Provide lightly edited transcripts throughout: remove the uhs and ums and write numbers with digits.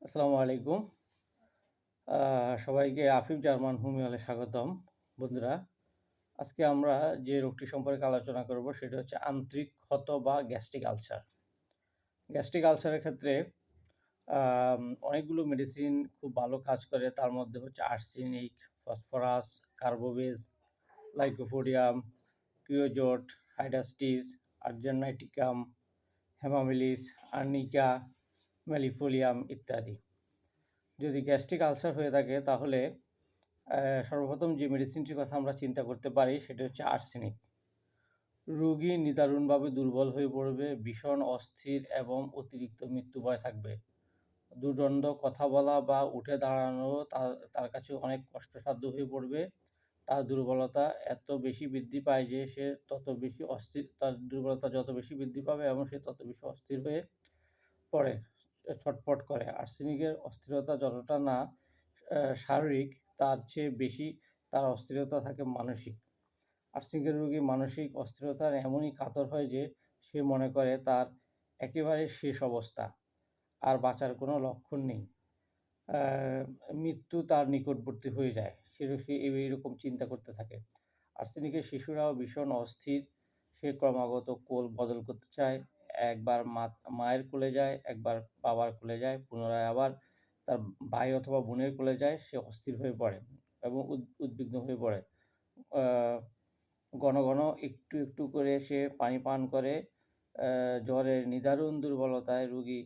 আসসালামু আলাইকুম। সবাইকে আফিফ জার্মান হোমিও হলে স্বাগতম। বন্ধুরা, আজকে আমরা যে রোগটি সম্পর্কে আলোচনা করব সেটা হচ্ছে আন্ত্রিক ক্ষত বা গ্যাস্ট্রিক আলসার। গ্যাস্ট্রিক আলসারের ক্ষেত্রে অনেকগুলো মেডিসিন খুব ভালো কাজ করে। তার মধ্যে হচ্ছে arsenic, phosphorus, carbo veg, lycopodium, creosote, hydrastis, আরজানাইটিকাম, হেমামিলিস, আর্নিকা, ম্যালিফোলিয়াম ইত্যাদি। যদি গ্যাস্ট্রিক আলসার হয়ে থাকে তাহলে সর্বপ্রথম যে মেডিসিনটির কথা আমরা চিন্তা করতে পারি সেটা হচ্ছে আর্সেনিক। রোগী নিদারুণভাবে দুর্বল হয়ে পড়বে, ভীষণ অস্থির এবং অতিরিক্ত মৃত্যু ভয় থাকবে। দুর্দণ্ড কথা বলা বা উঠে দাঁড়ানো তার কাছে অনেক কষ্টসাধ্য হয়ে পড়বে। তার দুর্বলতা এত বেশি বৃদ্ধি পায় যে সে তত বেশি অস্থির, তার দুর্বলতা যত বেশি বৃদ্ধি পাবে এবং সে তত বেশি অস্থির হয়ে পড়ে, ছটফট করে। আর্সেনিকের অস্থিরতা যতটা না শারীরিক, তার চেয়ে বেশি তার অস্থিরতা থাকে মানসিক। আর্সেনিকের রোগী মানসিক অস্থিরতার এমনই কাতর হয় যে সে মনে করে তার একেবারে শেষ অবস্থা, আর বাঁচার কোনো লক্ষণ নেই। মৃত্যু তার নিকটবর্তী হয়ে যায়। সে এইরকম চিন্তা করতে থাকে। আর্সেনিকের শিশুরাও ভীষণ অস্থির। সে ক্রমাগত কোল বদল করতে চায়। একবার মায়ের কোলে যায়, একবার বাবার কোলে যায়, পুনরায় আবার তার ভাই অথবা বোনের কোলে যায়। সে অস্থির হয়ে পড়ে এবং উদ্বিগ্ন হয়ে পড়ে। ঘন ঘন একটু একটু করে সে পানি পান করে। জ্বরের নিদারুণ দুর্বলতায় রোগী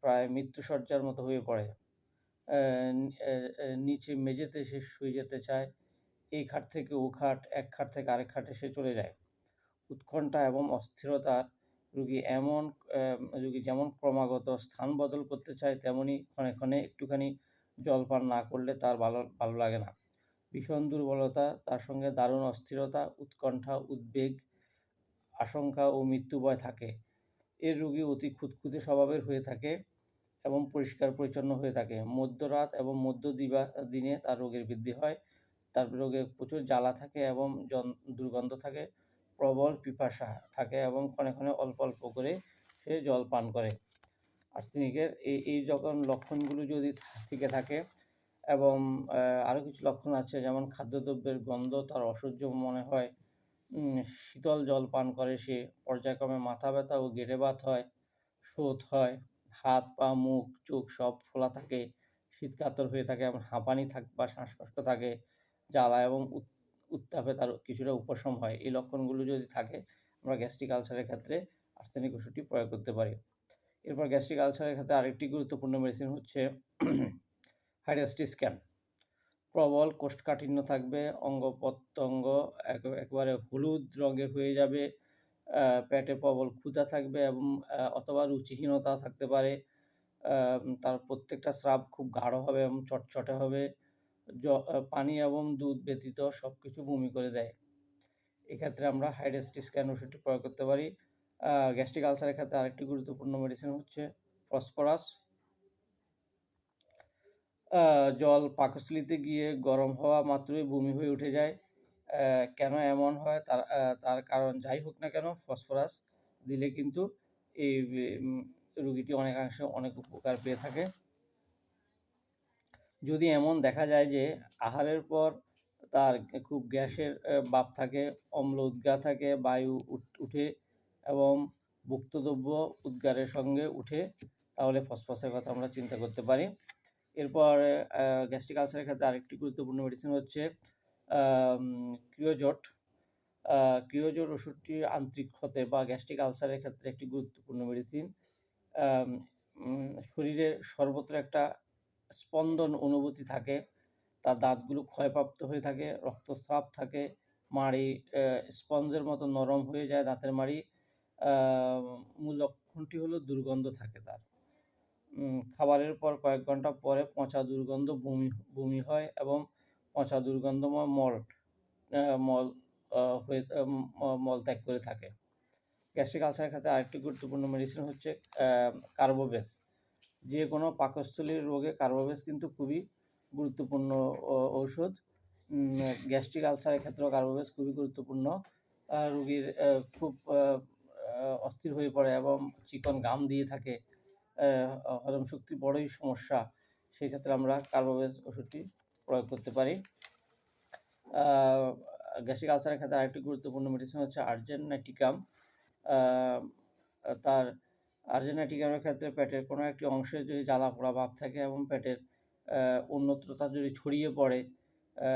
প্রায় মৃত্যুশয্যার মতো হয়ে পড়ে। নিচে মেঝেতে সে শুয়ে যেতে চায়। এই খাট থেকে ও খাট, এক খাট থেকে আরেক খাটে সে চলে যায়। উৎকণ্ঠা এবং অস্থিরতার রোগী যেমন ক্রমাগত স্থান বদল করতে চায়, তেমনি ক্ষণে ক্ষণে একটুখানি জলপান না করলে তার ভালো লাগে না। ভীষণ দুর্বলতা, তার সঙ্গে দারুণ অস্থিরতা, উৎকণ্ঠা, উদ্বেগ, আশঙ্কা ও মৃত্যুভয় থাকে। এর রোগী অতি খুঁতখুঁতে স্বভাবের হয়ে থাকে এবং পরিষ্কার পরিচ্ছন্ন হয়ে থাকে। মধ্যরাত এবং দিনে তার রোগের বৃদ্ধি হয়। তার রোগে প্রচুর জ্বালা থাকে এবং দুর্গন্ধ থাকে। প্রবল পিপাসা থাকে এবং ক্ষণে ক্ষণে অল্প অল্প করে সে জল পান করে। আর্সেনিকের এই যখন লক্ষণগুলো যদি থেকে থাকে এবং আরও কিছু লক্ষণ আছে, যেমন খাদ্যদ্রব্যের গন্ধ তার অসহ্য মনে হয়, শীতল জল পান করে সে, পর্যায়ক্রমে মাথা ব্যথা ও গেঁটে হয়, শোথ হয়, হাত পা মুখ চোখ সব ফোলা থাকে, শীতকাতর হয়ে থাকে এবং হাঁপানি বা শ্বাসকষ্ট থাকে, জ্বালা এবং উত্তাপে তার কিছুটা উপশম হয়। এই লক্ষণগুলো যদি থাকে, আমরা গ্যাস্ট্রিক আলসারের ক্ষেত্রে আর্সেনিক ওষুধটি প্রয়োগ করতে পারি। এরপর গ্যাস্ট্রিক আলসারের ক্ষেত্রে আরেকটি গুরুত্বপূর্ণ মেডিসিন হচ্ছে হাইডাস্টিসক্যান। প্রবল কোষ্ঠকাঠিন্য থাকবে, অঙ্গ-প্রত্যঙ্গ একেবারে হলুদ রঙের হয়ে যাবে, পেটে প্রবল ক্ষুধা থাকবে এবং অথবা রুচিহীনতা থাকতে পারে। তার প্রত্যেকটা স্রাব খুব গাঢ় হবে এবং চটচটে হবে। পানি এবং দুধ ব্যতীত সবকিছু বমি করে দেয়। এক্ষেত্রে আমরা হাইডাস্টিসক্যান ওষুধটি প্রয়োগ করতে পারি। গ্যাস্ট্রিক আলসারের ক্ষেত্রে আরেকটি গুরুত্বপূর্ণ মেডিসিন হচ্ছে ফসফরাস। জল পাকস্থলীতে গিয়ে গরম হওয়া মাত্রই বমি হয়ে উঠে যায়। কেন এমন হয় তার কারণ যাই হোক না কেন, ফসফরাস দিলে কিন্তু এই রোগীটি অনেকাংশে অনেক উপকার পেয়ে থাকে। যদি এমন দেখা যায় যে আহারের পর তার খুব গ্যাসের ভাব থাকে, অম্ল উদগার থাকে, বায়ু উঠে এবং ভুক্তদ্রব্য উদগারের সঙ্গে উঠে, তাহলে ফসফরাসের কথা আমরা চিন্তা করতে পারি। এরপর গ্যাস্ট্রিক আলসারের ক্ষেত্রে আরেকটি গুরুত্বপূর্ণ মেডিসিন হচ্ছে ক্রিওজোট। ক্রিওজোট ওষুধটি আন্ত্রিক ক্ষতে বা গ্যাস্ট্রিক আলসারের ক্ষেত্রে একটি গুরুত্বপূর্ণ মেডিসিন। শরীরের সর্বত্র একটা স্পন্দন অনুভূতি থাকে, তার দাঁতগুলো ক্ষয়প্রাপ্ত হয়ে থাকে, রক্তস্রাব থাকে, মাড়ি স্পঞ্জের মতো নরম হয়ে যায় দাঁতের মাড়ি। মূল লক্ষণটি হলো দুর্গন্ধ থাকে তার। খাবারের পর কয়েক ঘন্টা পরে পচা দুর্গন্ধ, বমি হয় এবং পচা দুর্গন্ধময় মলত্যাগ করে থাকে। গ্যাস্ট্রিক আলসারের ক্ষেত্রে আরেকটি গুরুত্বপূর্ণ মেডিসিন হচ্ছে কার্বোভেজ। যে কোনো পাকস্থলীর রোগে কার্বোভেজ কিন্তু খুবই গুরুত্বপূর্ণ ঔষধ। গ্যাস্ট্রিক আলসারের ক্ষেত্রেও কার্বোভেজ খুবই গুরুত্বপূর্ণ। রোগীর খুব অস্থির হয়ে পড়ে এবং চিকন ঘাম দিয়ে থাকে, হজম শক্তি বড়ই সমস্যা, সেক্ষেত্রে আমরা কার্বোভেজ ওষুধটি প্রয়োগ করতে পারি। আ গ্যাস্ট্রিক আলসারের ক্ষেত্রে আরেকটি গুরুত্বপূর্ণ মেডিসিন হচ্ছে আর্জেন্ট নাইটিকাম। আ তার আর্জেন্ট নাইটিকামের ক্ষেত্রে পেটের কোনো একটি অংশে যদি জ্বালা-পোড়া ভাব থাকে এবং পেটের আ অন্যত্রতা যদি ছড়িয়ে পড়ে, আ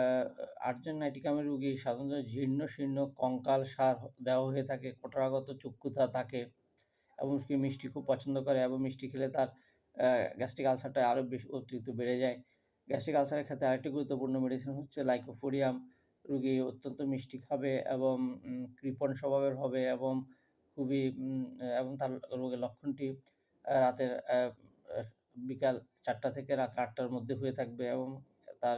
আর্জেন্ট নাইটিকামের রোগী সাধারণত জীর্ণ শীর্ণ কঙ্কালসার দেহ হয়ে থাকে, কোটরাগত চক্ষুতা থাকে এবং সে মিষ্টি খুব পছন্দ করে এবং মিষ্টি খেলে তার আ গ্যাস্ট্রিক আলসারটা আরও বেশি অতিরিক্ত বেড়ে যায়। গ্যাস্ট্রিক আলসারের ক্ষেত্রে আরেকটি গুরুত্বপূর্ণ মেডিসিন হচ্ছে লাইকোপোডিয়াম। রোগী অত্যন্ত মিষ্টি খাবে এবং কৃপণ স্বভাবের হবে এবং খুবই এবং তার রোগের লক্ষণটি রাতের বিকাল ৪টা থেকে রাত ৮টার মধ্যে হয়ে থাকবে এবং তার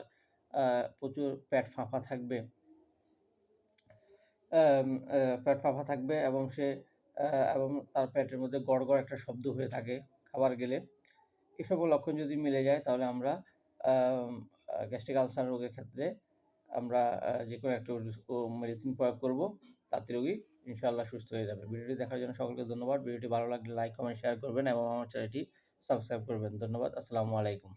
প্রচুর পেট ফাঁপা থাকবে। অ্যাম পেট ফাঁপা থাকবে এবং সে আ এবং তার পেটের মধ্যে গড় একটা শব্দ হয়ে থাকে খাবার গেলে। এ সকল লক্ষণ যদি মিলে যায় তাহলে আমরা আম গ্যাস্ট্রিক আলসার রোগের ক্ষেত্রে আমরা যেকোনো একটা মেডিসিন প্রয়োগ করব। তাতে রোগী ইনশাআল্লাহ সুস্থ হয়ে যাবে। ভিডিওটি দেখার জন্য সকলকে ধন্যবাদ। ভিডিওটি ভালো লাগলে লাইক, কমেন্ট, শেয়ার করবেন এবং আমার চ্যানেলটি সাবস্ক্রাইব করবেন। ধন্যবাদ। আসসালামু আলাইকুম।